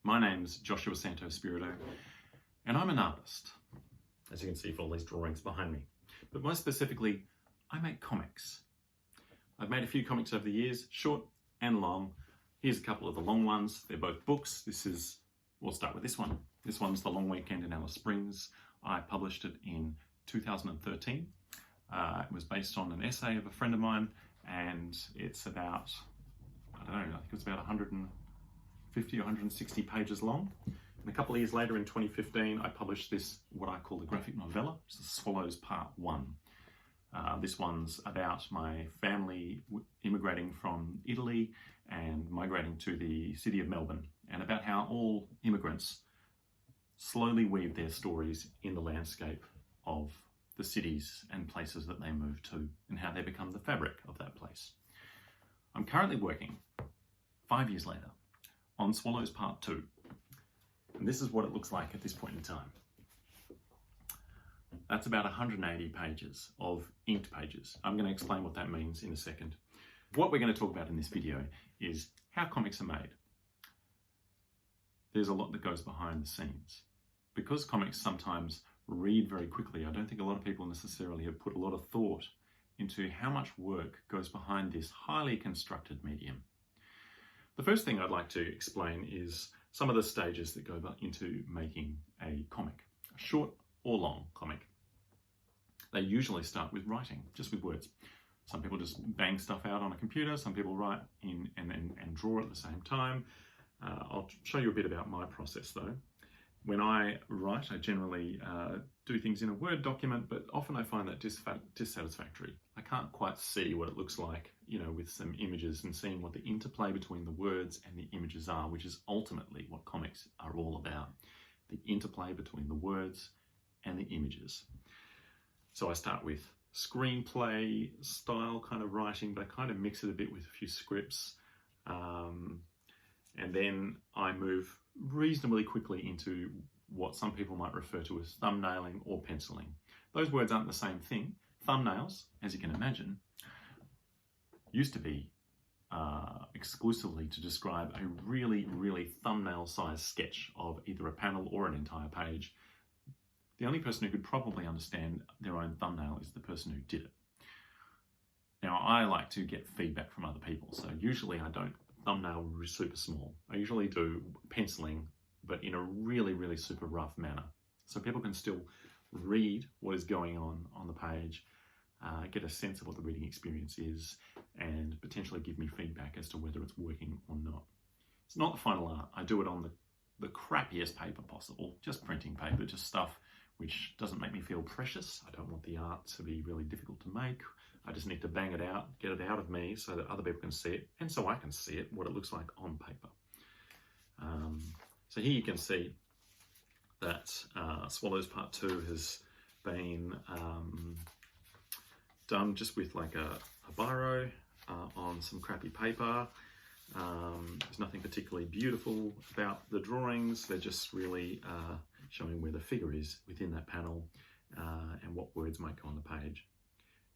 My name's Joshua Santospirito, and I'm an artist, as you can see from all these drawings behind me. But most specifically, I make comics. I've made a few comics over the years, short and long. Here's a couple of the long ones. They're both books. We'll start with this one. This one's The Long Weekend in Alice Springs. I published it in 2013. It was based on an essay of a friend of mine, and it's about, I think it's about 150 or 160 pages long. And a couple of years later in 2015, I published this, what I call the graphic novella. It's The Swallows Part 1. This one's about my family immigrating from Italy and migrating to the city of Melbourne, and about how all immigrants slowly weave their stories in the landscape of the cities and places that they move to, and how they become the fabric of that place. I'm currently working, 5 years later, on Swallows Part 2. And this is what it looks like at this point in time. That's about 180 pages of inked pages. I'm going to explain what that means in a second. What we're going to talk about in this video is how comics are made. There's a lot that goes behind the scenes. Because comics sometimes read very quickly, I don't think a lot of people necessarily have put a lot of thought into how much work goes behind this highly constructed medium. The first thing I'd like to explain is some of the stages that go into making a comic, a short or long comic. They usually start with writing, just with words. Some people just bang stuff out on a computer, some people write in and draw at the same time. I'll show you a bit about my process though. When I write, I generally do things in a Word document, but often I find that dissatisfactory. I can't quite see what it looks like, with some images, and seeing what the interplay between the words and the images are, which is ultimately what comics are all about. The interplay between the words and the images. So I start with screenplay style kind of writing, but I kind of mix it a bit with a few scripts. And then I move reasonably quickly into what some people might refer to as thumbnailing or penciling. Those words aren't the same thing. Thumbnails, as you can imagine, used to be exclusively to describe a really, really thumbnail-sized sketch of either a panel or an entire page. The only person who could probably understand their own thumbnail is the person who did it. Now, I like to get feedback from other people, so usually I don't thumbnail super small. I usually do penciling, but in a really, really super rough manner. So people can still read what is going on the page, get a sense of what the reading experience is, and potentially give me feedback as to whether it's working or not. It's not the final art. I do it on the crappiest paper possible, just printing paper, just stuff which doesn't make me feel precious. I don't want the art to be really difficult to make. I just need to bang it out, get it out of me so that other people can see it, and so I can see it, what it looks like on paper. So here you can see that Swallows Part 2 has been done just with like a biro on some crappy paper. There's nothing particularly beautiful about the drawings. They're just really showing where the figure is within that panel and what words might go on the page.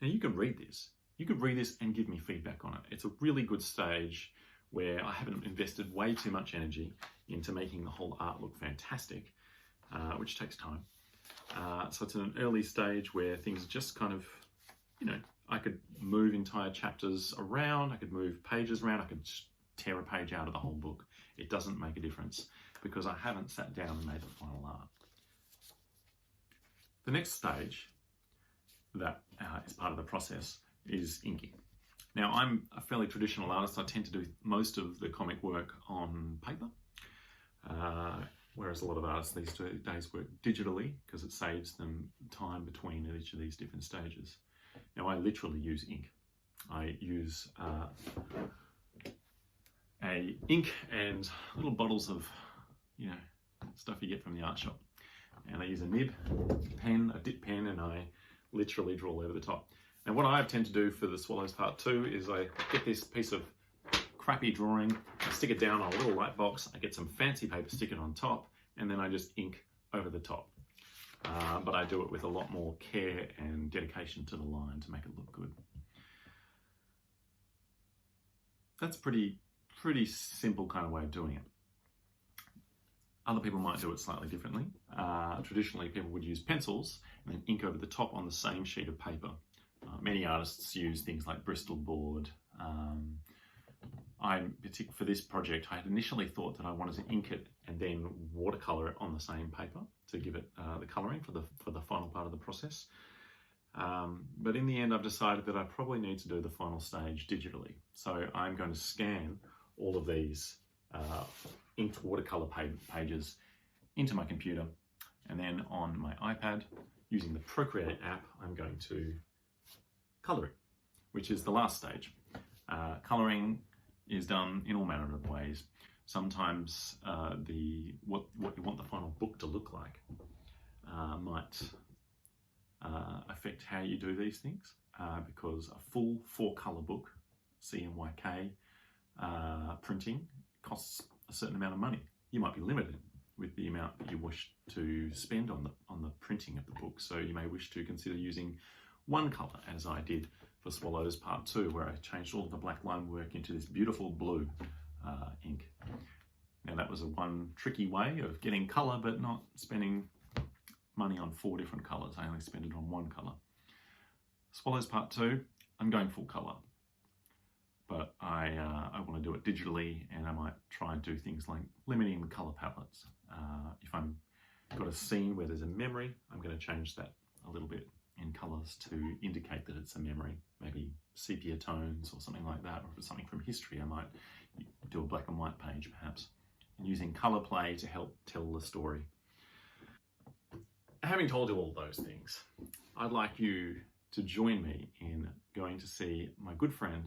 Now you can read this. You could read this and give me feedback on it. It's a really good stage where I haven't invested way too much energy into making the whole art look fantastic, which takes time. So it's an early stage where things just kind of, I could move entire chapters around, I could move pages around, I could tear a page out of the whole book. It doesn't make a difference because I haven't sat down and made the final art. The next stage that is part of the process is inking. Now, I'm a fairly traditional artist. I tend to do most of the comic work on paper, whereas a lot of artists these days work digitally because it saves them time between each of these different stages. Now, I literally use ink. I use ink and little bottles of, stuff you get from the art shop. And I use a nib pen, a dip pen, and I literally draw all over the top. And what I tend to do for the Swallows Part 2 is I get this piece of crappy drawing, I stick it down on a little light box, I get some fancy paper, stick it on top, and then I just ink over the top. But I do it with a lot more care and dedication to the line to make it look good. That's pretty simple kind of way of doing it. Other people might do it slightly differently. Traditionally, people would use pencils and then ink over the top on the same sheet of paper. Many artists use things like Bristol board. For this project, I had initially thought that I wanted to ink it and then watercolor it on the same paper to give it the coloring for the final part of the process. But in the end, I've decided that I probably need to do the final stage digitally. So I'm going to scan all of these inked watercolor pages into my computer, and then on my iPad, using the Procreate app, I'm going to color it, which is the last stage. Coloring is done in all manner of ways. Sometimes what you want the final book to look like might affect how you do these things, because a full 4-color book, CMYK, printing costs a certain amount of money. You might be limited with the amount that you wish to spend on the printing of the book, so you may wish to consider using one color, as I did for Swallows Part 2, where I changed all of the black line work into this beautiful blue ink. Now that was one tricky way of getting color but not spending money on 4 different colors. I only spent it on 1 color. Swallows Part 2, I'm going full color, but I want to do it digitally, and I might try and do things like limiting the color palettes. If I'm got a scene where there's a memory, I'm going to change that a little bit in colors to indicate that it's a memory, maybe sepia tones or something like that. Or if it's something from history, I might do a black and white page perhaps, and using color play to help tell the story. Having told you all those things, I'd like you to join me in going to see my good friend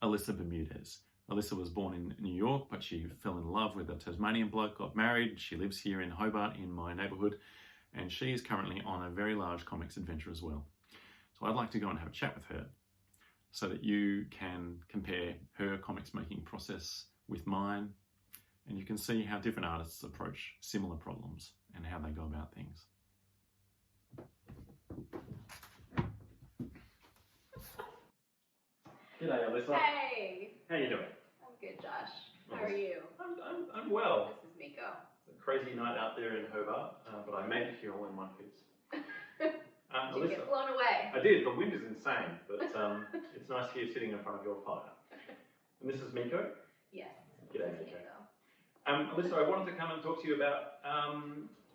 Alyssa Bermudez. Alyssa was born in New York, but she fell in love with a Tasmanian bloke, got married. She lives here in Hobart in my neighbourhood, and she is currently on a very large comics adventure as well. So I'd like to go and have a chat with her so that you can compare her comics making process with mine, and you can see how different artists approach similar problems and how they go about things. G'day, Alyssa. Hey! How you doing? I'm good, Josh. How are you? I'm well. This is Miko. It's a crazy night out there in Hobart, but I made it here all in one piece. Did you get blown away? I did. The wind is insane, but it's nice here sitting in front of your fire. And this is Miko? Yes. G'day, Miko. Alyssa, I wanted to come and talk to you about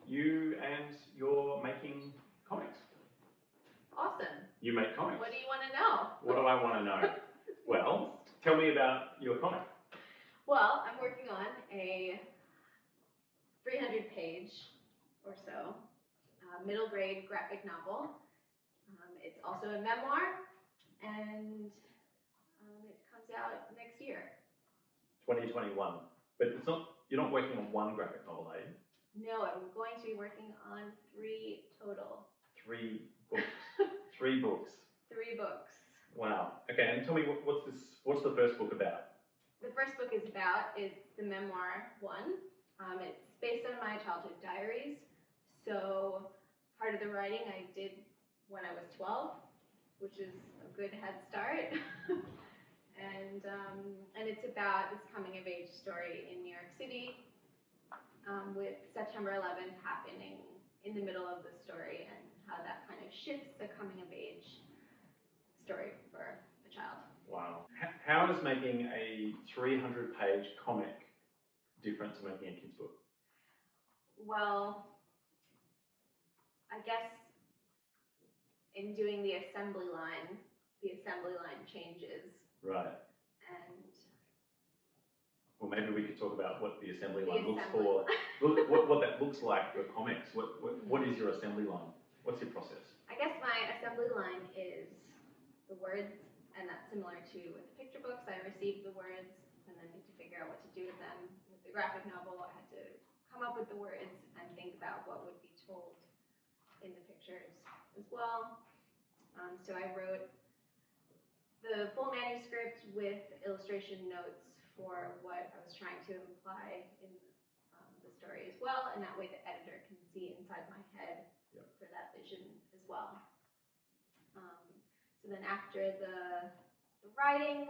you and your making comics. Awesome. You make comics. What do you want to know? What do I want to know? Well, tell me about your comic. Well, I'm working on a 300-page or so middle grade graphic novel. It's also a memoir, and it comes out next year. 2021. But it's not. You're not working on one graphic novel, are you? No, I'm going to be working on 3 total. 3 books. 3 books. 3 books. Wow. Okay, and tell me what's the first book about? The first book is the memoir 1. It's based on my childhood diaries. So part of the writing I did when I was 12, which is a good head start. and it's about this coming of age story in New York City, with September 11th happening in the middle of the story, and how that kind of shifts the coming of age story for a child. Wow. How does making a 300-page comic different to making a kid's book? Well, I guess in doing the assembly line changes. Right. And well, maybe we could talk about what the assembly line looks for. what that looks like for comics. What is your assembly line? What's your process? I guess my assembly line is the words, and that's similar to with the picture books. I receive the words and then need to figure out what to do with them. With the graphic novel, I had to come up with the words and think about what would be told in the pictures as well. So I wrote the full manuscript with illustration notes for what I was trying to imply in the story as well, and that way the editor can see inside my head for that vision as well. So then after the writing,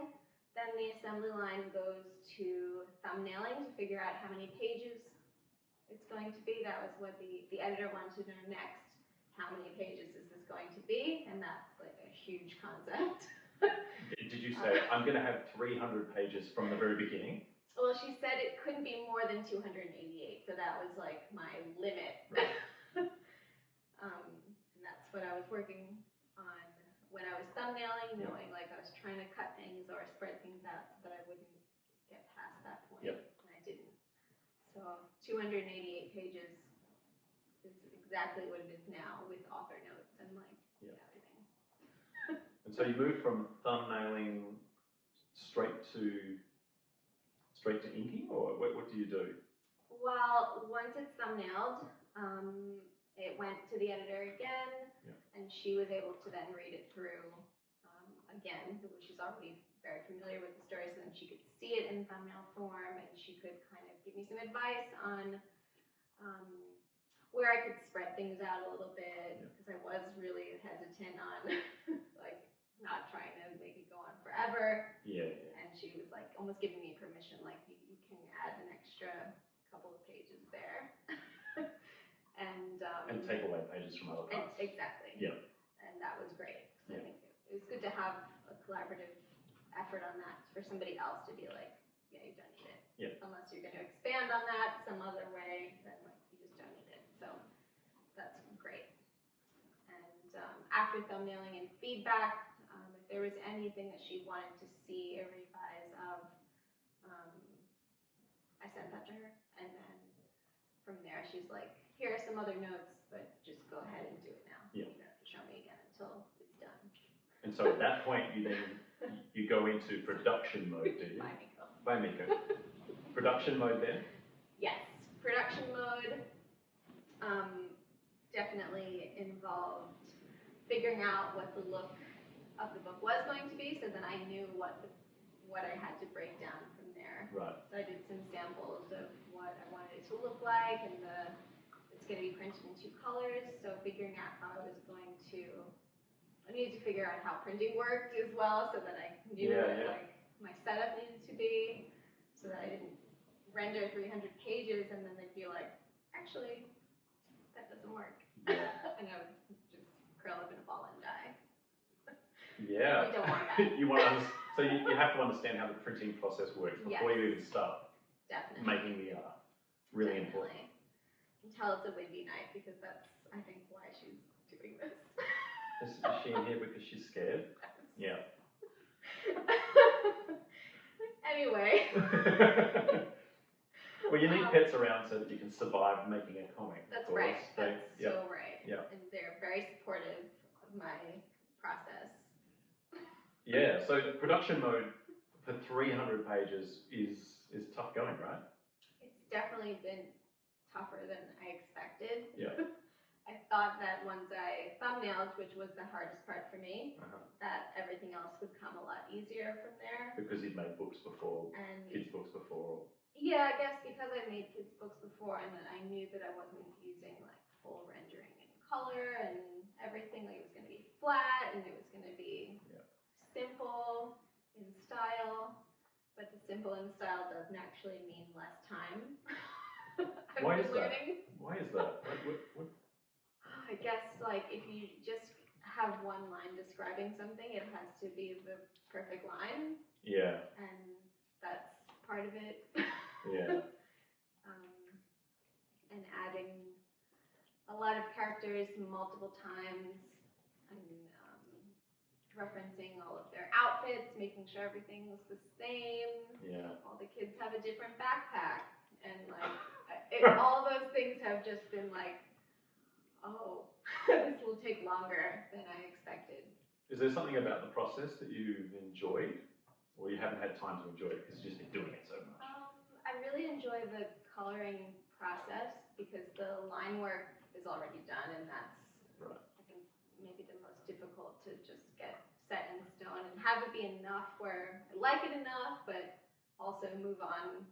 then the assembly line goes to thumbnailing to figure out how many pages it's going to be. That was what the editor wanted to know next. How many pages is this going to be? And that's like a huge concept. Did you say, I'm going to have 300 pages from the very beginning? Well, she said it couldn't be more than 288, so that was like my limit. Right. And that's what I was working on when I was thumbnailing, knowing like I was trying to cut things or spread things out so that I wouldn't get past that point. Yep. And I didn't. So 288 pages is exactly what it is now with author notes and like everything. And so you moved from thumbnailing straight to inking, or what do you do? Well, once it's thumbnailed, it went to the editor again, and she was able to then read it through again. She's already very familiar with the story, so then she could see it in thumbnail form, and she could kind of give me some advice on where I could spread things out a little bit, because I was really hesitant on like not trying to make it go on forever. Yeah. And she was like almost giving me permission, like you can add an extra couple of pages there. And take away pages from other parts. Exactly. Yeah. And that was great. So I think it was good to have a collaborative effort on that for somebody else to be like, yeah, you don't need it. Yeah. Unless you're going to expand on that some other way, then like you just don't need it. So that's great. And after thumbnailing and feedback, if there was anything that she wanted to see a revise of, I sent that to her, and then from there she's like, here are some other notes, but just go ahead and do it now. Yeah. You don't have to show me again until it's done. And so at that point, you go into production mode, do you? Bye, Miko. Production mode then? Yes, production mode definitely involved figuring out what the look of the book was going to be, so then I knew what I had to break down from there. Right. So I did some samples of what I wanted it to look like, and it's going to be printed in 2 colors, so figuring out how I needed to figure out how printing worked as well, so that I knew what like my setup needed to be, so that I didn't render 300 pages and then they'd be like, actually, that doesn't work. Yeah. And I would just curl up in a ball and die. Yeah. We don't want that. So you have to understand how the printing process works before you even start making the art. Really important. Until it's a windy night, because that's, I think, why she's doing this. Is she in here because she's scared? Yeah. Anyway. Well, you need pets around so that you can survive making a comic. That's right. That's so right. Yeah. And they're very supportive of my process. Yeah. So production mode for 300 pages is tough going, right? It's definitely been tougher than I expected. Yeah. I thought that once I thumbnailed, which was the hardest part for me, that everything else would come a lot easier from there. Because you'd made books before, and kids' books before. Yeah, I guess because I made kids' books before, and then I knew that I wasn't using like full rendering in color and everything. Like it was going to be flat and it was going to be simple in style, but the simple in style doesn't actually mean less time. Why is that? Why is that? What? I guess like if you just have one line describing something, it has to be the perfect line. Yeah. And that's part of it. Yeah. And adding a lot of characters multiple times, and referencing all of their outfits, making sure everything was the same. Yeah. All the kids have a different backpack, and like all those things have just been like, oh, this will take longer than I expected. Is there something about the process that you've enjoyed, or you haven't had time to enjoy it because you've just been doing it so much? I really enjoy the coloring process because the line work is already done, and that's, I think, maybe the most difficult to just get set in stone and have it be enough where I like it enough, but also move on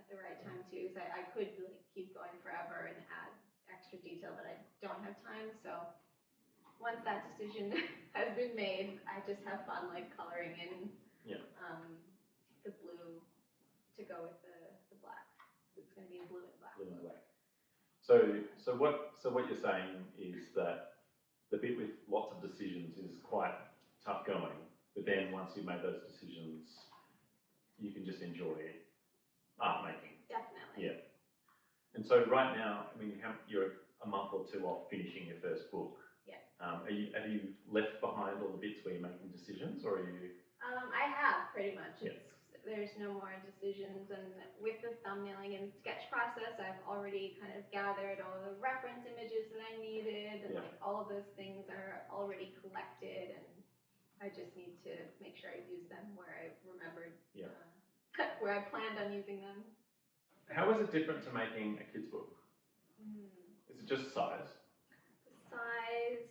at the right time too. Because I could like keep going forever and add extra detail, but I don't have time. So once that decision has been made, I just have fun like coloring in the blue to go with the black. It's going to be blue and black. Blue and black. So what you're saying is that the bit with lots of decisions is quite tough going, but then once you've made those decisions, you can just enjoy art making. Definitely. Yeah. And so right now, I mean, you're a month or two off finishing your first book. Yeah. Have you left behind all the bits where you're making decisions, or are you? I have pretty much. Yeah. There's no more decisions, and with the thumbnailing and sketch process, I've already kind of gathered all the reference images that I needed, and Yeah. like all of those things are already collected, and I just need to make sure I use them where I remembered, Yeah. where I planned on using them. How is it different to making a kid's book? Is it just size? The size,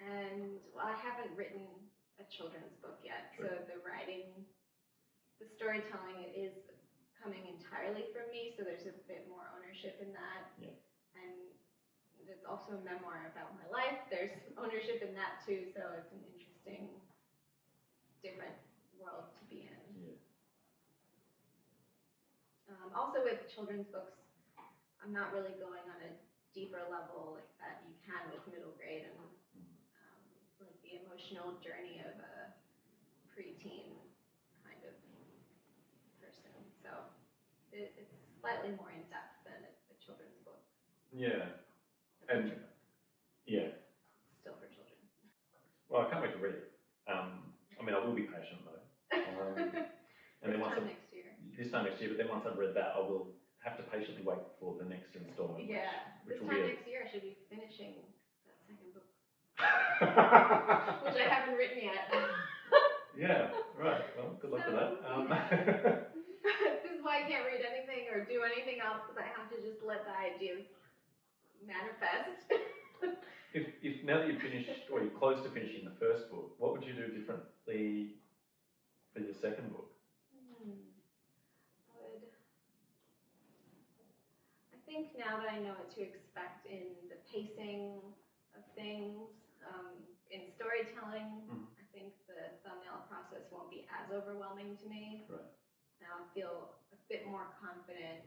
and well, I haven't written a children's book yet, Sure. so the writing, the storytelling is coming entirely from me, so there's a bit more ownership in that. Yeah. And it's also a memoir about my life. There's ownership in that too, so it's an interesting, different world to be in. Yeah. Also with children's books, I'm not really going on a deeper level like that you can with middle grade, and like the emotional journey of a preteen kind of person. So it's slightly more in depth than a children's book. Yeah. A And picture book. yeah. Still for children. Well, I can't wait to read it. I mean, I will be patient though. And then once this time next year, but then once I've read that, I will have to patiently wait for the next installment. Yeah, which this will time be next year I should be finishing that second book, which I haven't written yet. Yeah, right. Well, good luck with that. This is why I can't read anything or do anything else, because I have to just let the ideas manifest. If now that you've finished, or you're close to finishing the first book, what would you do differently for your second book? I think now that I know what to expect in the pacing of things, in storytelling, I think the thumbnail process won't be as overwhelming to me. Right. Now I feel a bit more confident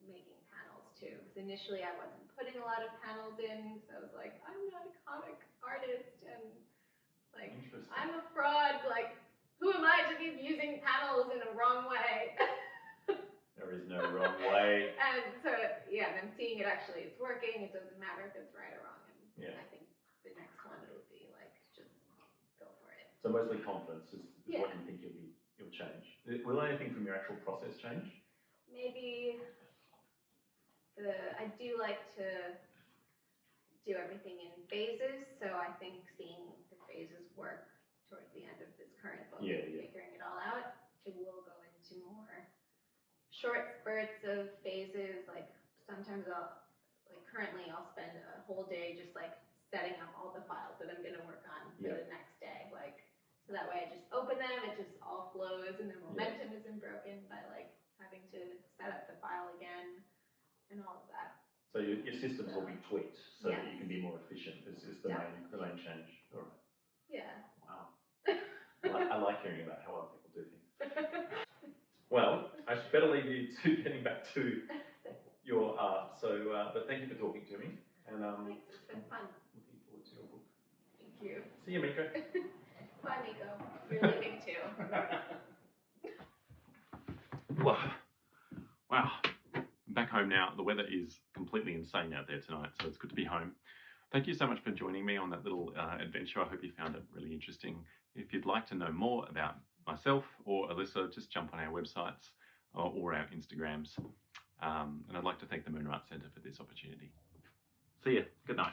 making panels too, because initially I wasn't putting a lot of panels in, so I was like, I'm not a comic artist, and like, I'm a fraud, like, who am I to be using panels in a wrong way? There is no wrong way. And so, yeah, then seeing it actually, it's working, it doesn't matter if it's right or wrong, and Yeah. I think the next one would be like, just go for it. So mostly confidence is Yeah. what you think you'll change. Will anything from your actual process change? Maybe I do like to do everything in phases, so I think seeing the phases work towards the end of this current book, Yeah. figuring it all out, it will go into more short spurts of phases. Like sometimes currently I'll spend a whole day just like setting up all the files that I'm gonna work on for the next day, like, so that way I just open them, it just all flows, and the momentum isn't broken by like having to set up the file again and all of that. So your systems will be tweaked so that Yes. you can be more efficient. Is the main change? All right. Yeah. Wow. I like hearing about how other people do things. Well, I should better leave you to getting back to your art. So, but thank you for talking to me. And Thanks, it's been fun. looking forward to your book. Thank you. See you, Miko. Bye, Miko. You're leaving too. Wow. I'm back home now. The weather is completely insane out there tonight, so it's good to be home. Thank you so much for joining me on that little adventure. I hope you found it really interesting. If you'd like to know more about myself or Alyssa, just jump on our websites or our Instagrams. And I'd like to thank the Moonah Arts Centre for this opportunity. See ya. Good night.